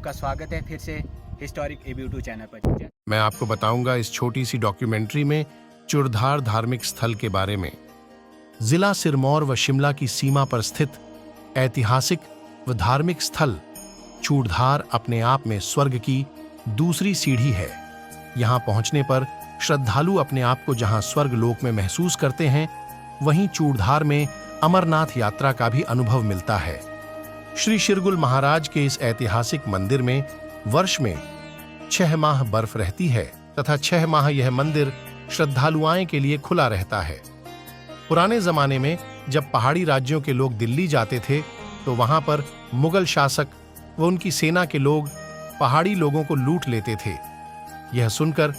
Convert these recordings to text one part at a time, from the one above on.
सबका स्वागत है फिर से हिस्टोरिक एबी2 चैनल पर। मैं आपको बताऊंगा इस छोटी सी डॉक्यूमेंट्री में चूड़धार धार्मिक स्थल के बारे में। जिला सिरमौर व शिमला की सीमा पर स्थित ऐतिहासिक व धार्मिक स्थल चूड़धार अपने आप में स्वर्ग की दूसरी सीढ़ी है। यहाँ पहुंचने पर श्रद्धालु अपने आप को जहाँ स्वर्ग लोक में महसूस करते हैं, वहीं चूड़धार में अमरनाथ यात्रा का भी अनुभव मिलता है। श्री शिरगुल महाराज के इस ऐतिहासिक मंदिर में वर्ष में 6 माह बर्फ रहती है तथा 6 माह यह मंदिर श्रद्धालुओं के लिए खुला रहता है। पुराने जमाने में जब पहाड़ी राज्यों के लोग दिल्ली जाते थे तो वहां पर मुगल शासक व उनकी सेना के लोग पहाड़ी लोगों को लूट लेते थे। यह सुनकर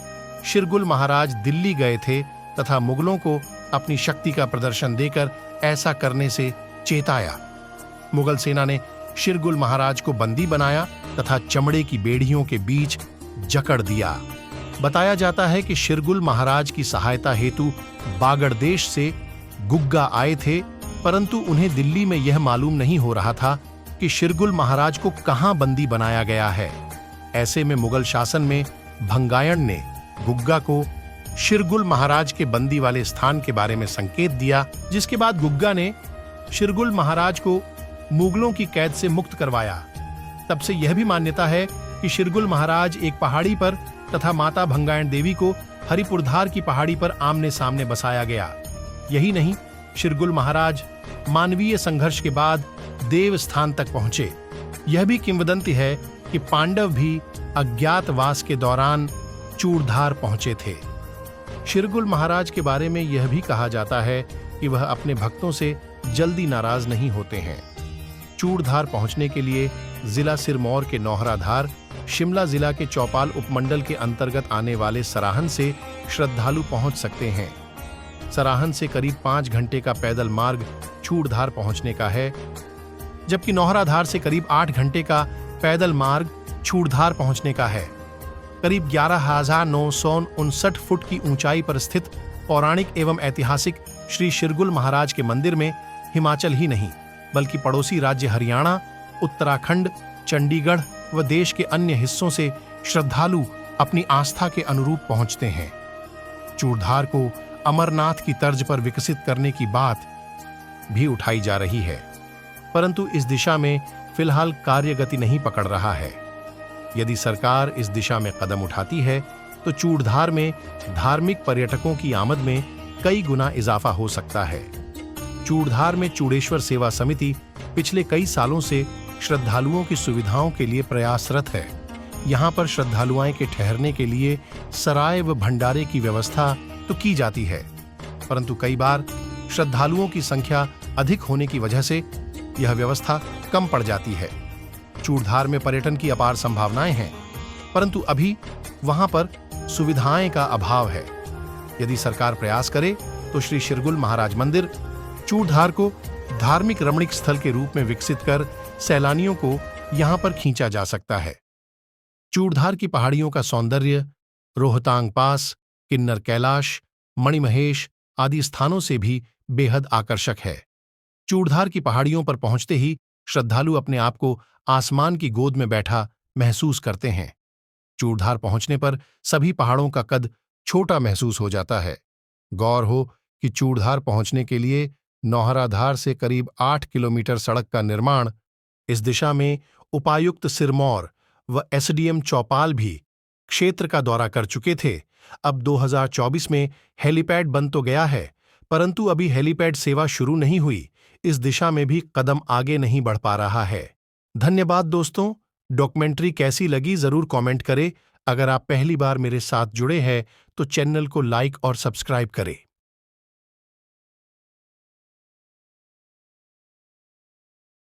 शिरगुल महाराज दिल्ली गए थे तथा मुगलों को अपनी शक्ति का प्रदर्शन देकर ऐसा करने से चेताया। मुगल सेना ने शिरगुल महाराज को बंदी बनाया तथा चमड़े की बेड़ियों के बीच जकड़ दिया। बताया जाता है कि शिरगुल महाराज की सहायता हेतु बागड़ देश से गुग्गा आए थे, परंतु उन्हें दिल्ली में यह मालूम नहीं हो रहा था कि शिरगुल महाराज को कहां बंदी बनाया गया है। ऐसे में मुगल शासन में भंगायण ने गुग्गा को शिरगुल महाराज के बंदी वाले स्थान के बारे में संकेत दिया, जिसके बाद गुग्गा ने शिरगुल महाराज को मुगलों की कैद से मुक्त करवाया। तब से यह भी मान्यता है कि शिरगुल महाराज एक पहाड़ी पर तथा माता भंगायण देवी को हरिपुरधार की पहाड़ी पर आमने सामने बसाया गया। यही नहीं, शिरगुल महाराज मानवीय संघर्ष के बाद देव स्थान तक पहुंचे। यह भी किंवदंती है कि पांडव भी अज्ञातवास के दौरान चूड़धार पहुंचे थे। शिरगुल महाराज के बारे में यह भी कहा जाता है कि वह अपने भक्तों से जल्दी नाराज नहीं होते हैं। चूड़धार पहुंचने के लिए जिला सिरमौर के नौहराधार, शिमला जिला के चौपाल उपमंडल के अंतर्गत आने वाले सराहन से श्रद्धालु पहुंच सकते हैं। सराहन से करीब 5 घंटे का पैदल मार्ग चूड़धार पहुंचने का है, जबकि नौहराधार से करीब 8 घंटे का पैदल मार्ग चूड़धार पहुंचने का है। करीब 11,959 फुट की ऊंचाई पर स्थित पौराणिक एवं ऐतिहासिक श्री शिरगुल महाराज के मंदिर में हिमाचल ही नहीं बल्कि पड़ोसी राज्य हरियाणा, उत्तराखंड, चंडीगढ़ व देश के अन्य हिस्सों से श्रद्धालु अपनी आस्था के अनुरूप पहुंचते हैं। चूड़धार को अमरनाथ की तर्ज पर विकसित करने की बात भी उठाई जा रही है, परंतु इस दिशा में फिलहाल कार्य गति नहीं पकड़ रहा है। यदि सरकार इस दिशा में कदम उठाती है तो चूड़धार में धार्मिक पर्यटकों की आमद में कई गुना इजाफा हो सकता है। चूड़धार में चूड़ेश्वर सेवा समिति पिछले कई सालों से श्रद्धालुओं की सुविधाओं के लिए प्रयासरत है। यहाँ पर श्रद्धालुओं के ठहरने के लिए सराय व भंडारे की व्यवस्था तो की जाती है, परंतु कई बार श्रद्धालुओं की संख्या अधिक होने की वजह से यह व्यवस्था कम पड़ जाती है। चूड़धार में पर्यटन की अपार संभावनाएं हैं, परंतु अभी वहां पर सुविधाएं का अभाव है। यदि सरकार प्रयास करे तो श्री शिरगुल महाराज मंदिर चूड़धार को धार्मिक रमणीक स्थल के रूप में विकसित कर सैलानियों को यहां पर खींचा जा सकता है। चूड़धार की पहाड़ियों का सौंदर्य रोहतांग पास, किन्नर कैलाश, मणिमहेश आदि स्थानों से भी बेहद आकर्षक है। चूड़धार की पहाड़ियों पर पहुंचते ही श्रद्धालु अपने आप को आसमान की गोद में बैठा महसूस करते हैं। चूड़धार पहुंचने पर सभी पहाड़ों का कद छोटा महसूस हो जाता है। गौर हो कि चूड़धार पहुंचने के लिए नौहराधार से करीब 8 किलोमीटर सड़क का निर्माण इस दिशा में उपायुक्त सिरमौर व एसडीएम चौपाल भी क्षेत्र का दौरा कर चुके थे। अब 2024 में हेलीपैड बन तो गया है, परंतु अभी हेलीपैड सेवा शुरू नहीं हुई। इस दिशा में भी कदम आगे नहीं बढ़ पा रहा है। धन्यवाद दोस्तों। डॉक्यूमेंट्री कैसी लगी जरूर कमेंट करें। अगर आप पहली बार मेरे साथ जुड़े हैं तो चैनल को लाइक और सब्सक्राइब करें।